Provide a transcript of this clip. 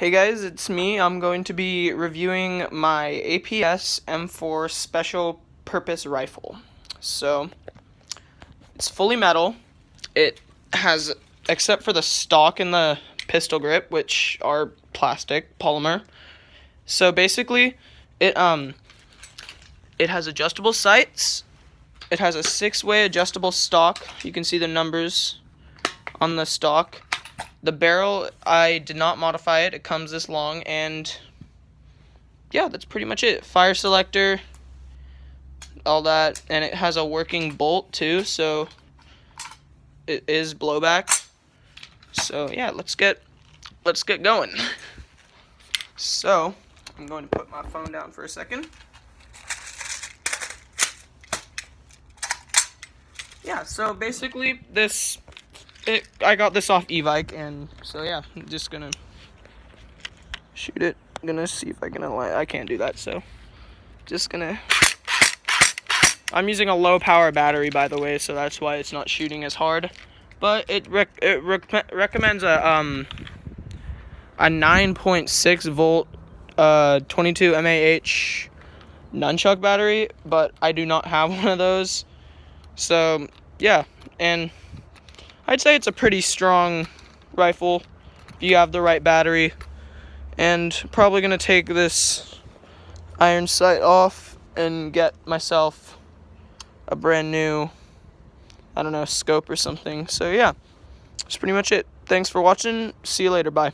Hey guys, it's me. I'm going to be reviewing my APS M4 Special Purpose Rifle. So, it's fully metal. It has, except for the stock and the pistol grip, which are plastic, polymer. So basically, it has adjustable sights. It has a 6-way adjustable stock. You can see the numbers on the stock. The barrel, I did not modify it. It comes this long, and yeah, that's pretty much it. Fire selector, all that, and it has a working bolt too, so it is blowback. So yeah, let's get going. So I'm going to put my phone down for a second. Yeah, so basically I got this off e-bike, and so yeah, I'm just gonna shoot it. I'm gonna see if I can align. I can't do that, so just gonna. I'm using a low power battery, by the way, so that's why it's not shooting as hard. But it recommends a 9.6 volt 22 mAh nunchuck battery, but I do not have one of those. So yeah, and I'd say it's a pretty strong rifle if you have the right battery. And probably gonna take this iron sight off and get myself a brand new, I don't know, scope or something. So yeah, that's pretty much it. Thanks for watching. See you later. Bye.